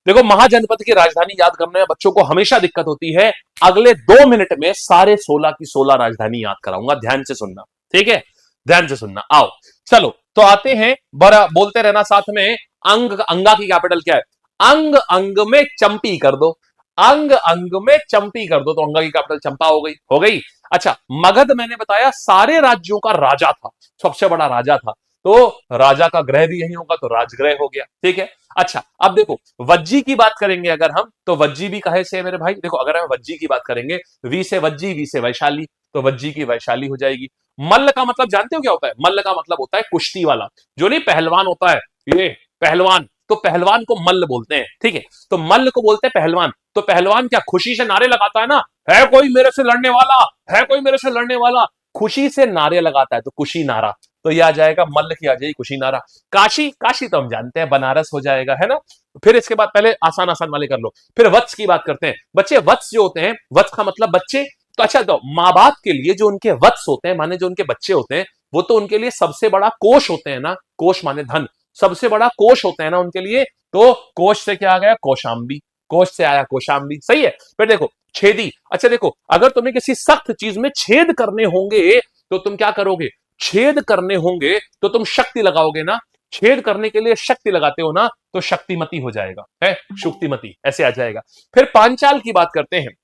देखो, महाजनपद की राजधानी याद करने में बच्चों को हमेशा दिक्कत होती है। अगले 2 मिनट में सारे 16 की 16 राजधानी याद कराऊंगा, ध्यान से सुनना। ठीक है, ध्यान से सुनना। आओ चलो तो आते हैं, बड़ा बोलते रहना साथ में। अंगा की कैपिटल क्या है? अंग अंग में चंपी कर दो, अंग अंग में चंपी कर दो, तो अंगा की कैपिटल चंपा हो गई, हो गई। अच्छा, मगध मैंने बताया सारे राज्यों का राजा था, सबसे बड़ा राजा था, तो राजा का ग्रह भी यही होगा, तो राजग्रह हो गया। ठीक है। अच्छा, अब देखो वज्जी की बात करेंगे अगर हम, तो वज्जी भी कहे से है मेरे भाई। देखो अगर हम वज्जी की बात करेंगे, वी से वज्जी, वी से वैशाली, तो वज्जी की वैशाली हो जाएगी। मल्ल का मतलब जानते हो क्या होता है? मल्ल का मतलब होता है कुश्ती वाला, जो नहीं पहलवान होता है, ये पहलवान, तो पहलवान को मल्ल बोलते हैं। ठीक है, तो मल्ल को बोलते हैं पहलवान। तो पहलवान क्या खुशी से नारे लगाता है ना, है कोई मेरे से लड़ने वाला, है कोई मेरे से लड़ने वाला, खुशी से नारे लगाता है, तो कुशी नारा, तो ये आ जाएगा, मल्ल की आ जाएगी कुशी नारा। काशी, काशी तो हम जानते हैं बनारस हो जाएगा, है ना। फिर इसके बाद पहले आसान आसान वाले कर लो, फिर वत्स की बात करते हैं। बच्चे वत्स जो होते हैं, वत्स का मतलब बच्चे, तो अच्छा, तो माँ बाप के लिए जो उनके वत्स होते हैं, माने जो उनके बच्चे होते हैं, वो तो उनके लिए सबसे बड़ा कोष होते हैं ना, कोष माने धन, सबसे बड़ा कोष होते हैं ना उनके लिए। तो कोष से क्या आ गया? कौशाम्बी, कोष से आया कौशाम्बी, सही है। फिर देखो छेदी, अच्छा देखो, अगर तुम्हें किसी सख्त चीज में छेद करने होंगे तो तुम क्या करोगे? छेद करने होंगे तो तुम शक्ति लगाओगे ना, छेद करने के लिए शक्ति लगाते हो ना, तो शक्तिमती हो जाएगा, है शुक्तिमती, ऐसे आ जाएगा। फिर पांचाल की बात करते हैं।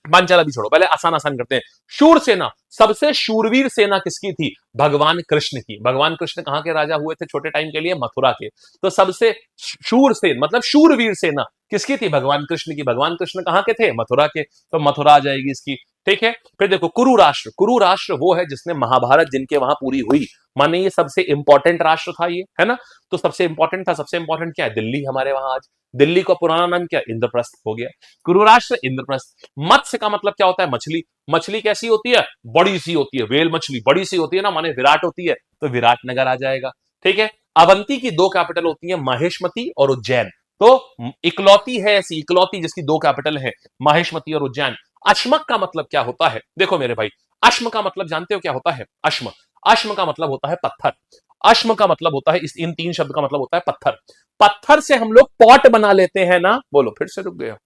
पांचाल अभी छोड़ो, पहले आसान आसान करते हैं। शूर सेना, सबसे शूरवीर सेना किसकी थी? भगवान कृष्ण की। भगवान कृष्ण कहां के राजा हुए थे छोटे टाइम के लिए? मथुरा के। तो सबसे शूर सेन मतलब शूरवीर सेना किसकी थी? भगवान कृष्ण की। भगवान कृष्ण कहां के थे? मथुरा के, तो मथुरा आ जाएगी इसकी। ठीक है। फिर देखो कुरु राष्ट्र, कुरु राष्ट्र वो है जिसने महाभारत जिनके वहां पूरी हुई, माने ये सबसे इंपॉर्टेंट राष्ट्र था ये, है ना। तो सबसे इंपॉर्टेंट था, सबसे इंपॉर्टेंट क्या है? दिल्ली हमारे वहां आज, दिल्ली का पुराना नाम क्या? इंद्रप्रस्थ हो गया। कुरु राष्ट्र, इंद्रप्रस्थ। मत्स्य का मतलब क्या होता है? मछली। मछली कैसी होती है? बड़ी सी होती है, वेल मछली बड़ी सी होती है ना, माने विराट होती है, तो विराट नगर आ जाएगा। ठीक है। अवंती की 2 कैपिटल होती है, माहेशमती और उज्जैन। तो इकलौती है ऐसी, इकलौती जिसकी 2 कैपिटल है, माहेशमती और उज्जैन। अश्मक का मतलब क्या होता है? देखो मेरे भाई, अश्म का मतलब जानते हो क्या होता है? अश्म, अश्म का मतलब होता है पत्थर। अश्म का मतलब होता है, इस इन 3 शब्द का मतलब होता है पत्थर। पत्थर से हम लोग पॉट बना लेते हैं ना। बोलो, फिर से रुक गया,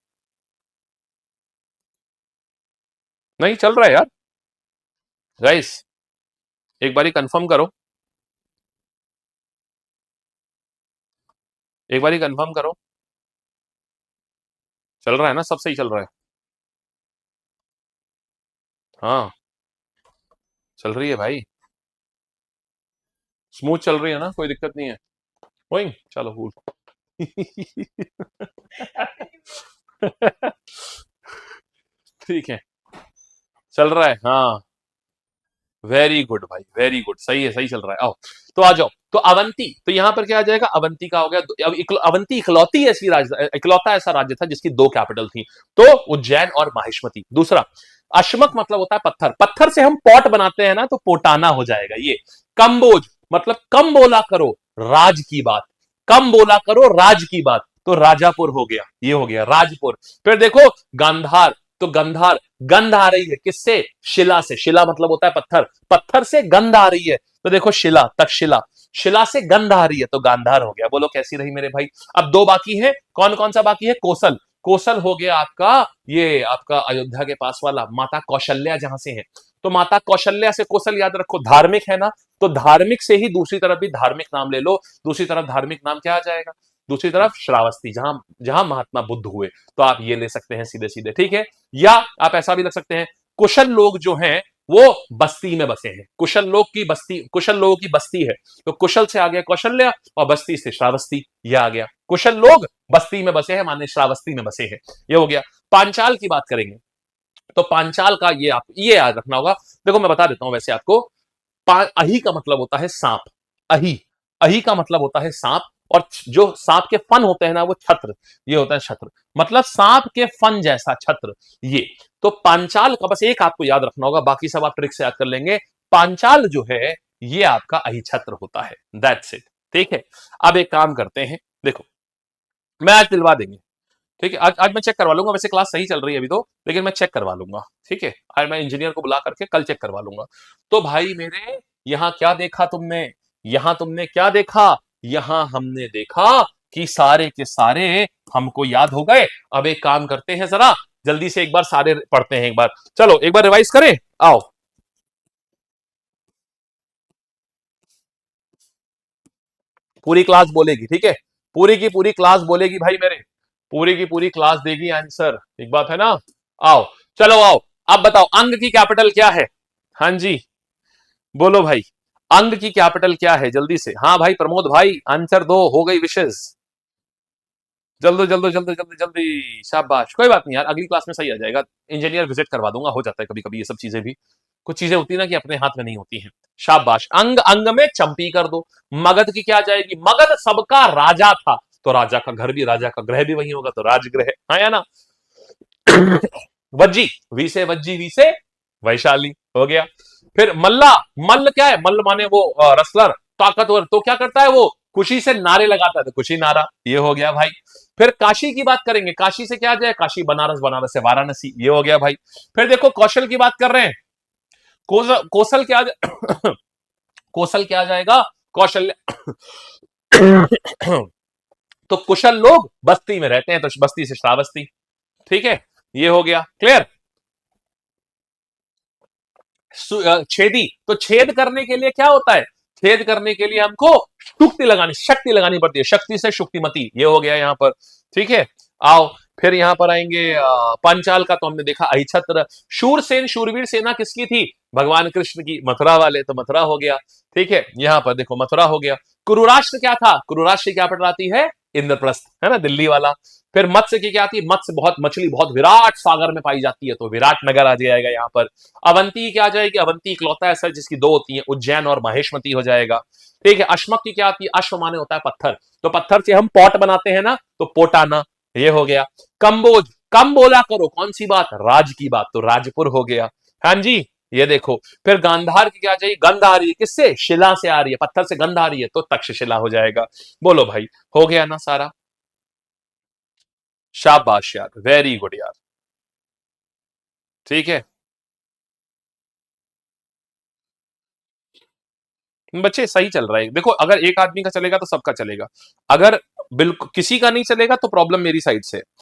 नहीं चल रहा है यार गाइस, एक बारी कंफर्म करो, एक बारी कंफर्म करो। चल रहा है ना? सब सही चल रहा है? हाँ, चल रही है भाई, स्मूथ चल रही है ना, कोई दिक्कत नहीं है। वही चलो कूल। ठीक है, चल रहा है, हाँ। वेरी गुड भाई, वेरी गुड, सही है, सही चल रहा है। आओ तो आ जाओ। तो अवंती, तो यहां पर क्या आ जाएगा? अवंती का हो गया। अब अवंती इकलौती ऐसी राज्य, इकलौता ऐसा राज्य था जिसकी 2 कैपिटल थी, तो उज्जैन और माहिष्मती। दूसरा, अश्मक मतलब होता है पत्थर, पत्थर से हम पॉट बनाते हैं ना, तो पोटाना हो जाएगा ये। कंबोज मतलब कम बोला करो राज की बात, कम बोला करो राज की बात, तो राजापुर हो गया, ये हो गया राजपुर। फिर देखो गांधार, तो गंधार, गंध आ रही है किससे? शिला से। शिला मतलब होता है पत्थर, पत्थर से गंध आ रही है, तो देखो शिला, तक्षशिला, शिला से गंध आ रही है, तो गांधार हो गया। बोलो कैसी रही मेरे भाई? अब 2 बाकी है, कौन कौन सा बाकी है? कोसल, कोसल हो गया आपका, ये आपका अयोध्या के पास वाला, माता कौशल्या जहां से है, तो माता कौशल्या से कोसल याद रखो, धार्मिक है ना, तो धार्मिक से ही दूसरी तरफ भी धार्मिक नाम ले लो, दूसरी तरफ धार्मिक नाम क्या आ जाएगा? दूसरी तरफ श्रावस्ती, जहां जहां महात्मा बुद्ध हुए, तो आप ये ले सकते हैं सीधे सीधे। ठीक है। या आप ऐसा भी लग सकते हैं, कुशल लोग जो हैं वो बस्ती में बसे हैं, कुशल लोग की बस्ती, कुशल लोगों की बस्ती है, तो कुशल से आ गया कौशल्या, और बस्ती से श्रावस्ती, ये आ गया। कुशल लोग बस्ती में बसे हैं, माने श्रावस्ती में बसे हैं, ये हो गया। पांचाल की बात करेंगे, तो पांचाल का ये आप ये याद रखना होगा। देखो मैं बता देता हूं वैसे आपको, अही का मतलब होता है सांप, अही, अही का मतलब होता है सांप, और जो सांप के फन होते हैं ना, वो छत्र, ये होता है छत्र, मतलब सांप के फन जैसा छत्र ये। तो पांचाल का बस एक आपको याद रखना होगा, बाकी सब आप ट्रिक से याद कर लेंगे। पांचाल जो है ये आपका अही छत्र होता है, दैट्स इट। ठीक है। अब एक काम करते हैं, देखो मैं आज दिलवा देंगे, ठीक है, आज आज मैं चेक करवा लूंगा, वैसे क्लास सही चल रही है अभी तो, लेकिन मैं चेक करवा लूंगा। ठीक है, आज मैं इंजीनियर को बुला करके कल चेक करवा लूंगा। तो भाई मेरे, यहाँ क्या देखा तुमने? यहाँ तुमने क्या देखा? यहाँ हमने देखा कि सारे के सारे हमको याद हो गए। अब एक काम करते हैं, जरा जल्दी से एक बार सारे पढ़ते हैं, एक बार चलो एक बार रिवाइज करें। आओ, पूरी क्लास बोलेगी, ठीक है, पूरी की पूरी क्लास बोलेगी भाई मेरे, पूरी की पूरी क्लास देगी आंसर, एक बात है ना। आओ, चलो आओ, अब बताओ अंग की कैपिटल क्या है। हाँ जी, बोलो भाई, अंग की कैपिटल क्या है, जल्दी से। हाँ भाई प्रमोद भाई, आंसर दो, हो गई विशेष, जल्दी जल्दी जल्दी जल्दी जल्दी, शाबाश। कोई बात नहीं यार, अगली क्लास में सही आ जाएगा, इंजीनियर विजिट करवा दूंगा, हो जाता है कभी कभी ये सब चीजें भी, कुछ चीजें होती है ना कि अपने हाथ में नहीं होती हैं। शाबाश, अंग अंग में चंपी कर दो। मगध की क्या जाएगी, मगध सबका राजा था, तो राजा का घर भी, राजा का ग्रह भी वही होगा, तो राजगृह, हाँ या ना। वज्जी, वी से वज्जी, वी से वैशाली, हो गया। फिर मल्ला, मल्ल क्या है, मल्ल माने वो रसलर, ताकतवर, तो क्या करता है वो, खुशी से नारे लगाता है, तो खुशी नारा, ये हो गया भाई। फिर काशी की बात करेंगे, काशी से क्या जाए, काशी बनारस, बनारस से वाराणसी, ये हो गया भाई। फिर देखो कौशल की बात कर रहे हैं, कौशल क्या कौशल क्या जाएगा, कौशल तो कुशल लोग बस्ती में रहते हैं, तो बस्ती से श्रावस्ती, ठीक है, ये हो गया क्लियर। छेदी, तो छेद करने के लिए क्या होता है, छेद करने के लिए हमको शुक्ति लगानी, शक्ति लगानी पड़ती है, शक्ति से शुक्तिमती, ये हो गया यहां पर, ठीक है। आओ, फिर यहां पर आएंगे पंचाल का, तो हमने देखा अहिछत्र। शूरसेन, शूरवीर सेना किसकी थी, भगवान कृष्ण की, मथुरा वाले, तो मथुरा हो गया, ठीक है, यहां पर देखो मथुरा हो गया। कुरुराष्ट्र क्या था, कुरुराष्ट्र की कैपिटल आती है इंद्रप्रस्थ, है ना, दिल्ली वाला। फिर मत्स्य की क्या थी, मत्स्य बहुत, मछली बहुत विराट सागर में पाई जाती है, तो विराट नगर आ जाएगा यहाँ पर। अवंती क्या आ जाएगी, अवंती इकलौता ऐसा जिसकी दो होती हैं, उज्जैन और महेशमती हो जाएगा, ठीक है। अश्मक की क्या आती है, अश्व माने होता है पत्थर, तो पत्थर से हम पॉट बनाते हैं ना, तो पोटाना, ये हो गया। कंबोज, कम बोला करो, कौन सी बात, राज की बात, तो राजपुर हो गया, हाँ जी, ये देखो। फिर गांधार की क्या चाहिए, गंध आ रही है किससे, शिला से आ रही है, पत्थर से गंध आ रही है, तो तक्षशिला हो जाएगा। बोलो भाई, हो गया ना सारा, शाबाश यार, वेरी गुड यार, ठीक है बच्चे, सही चल रहा है। देखो अगर एक आदमी का चलेगा तो सबका चलेगा, अगर बिल्कुल किसी का नहीं चलेगा तो प्रॉब्लम मेरी साइड से।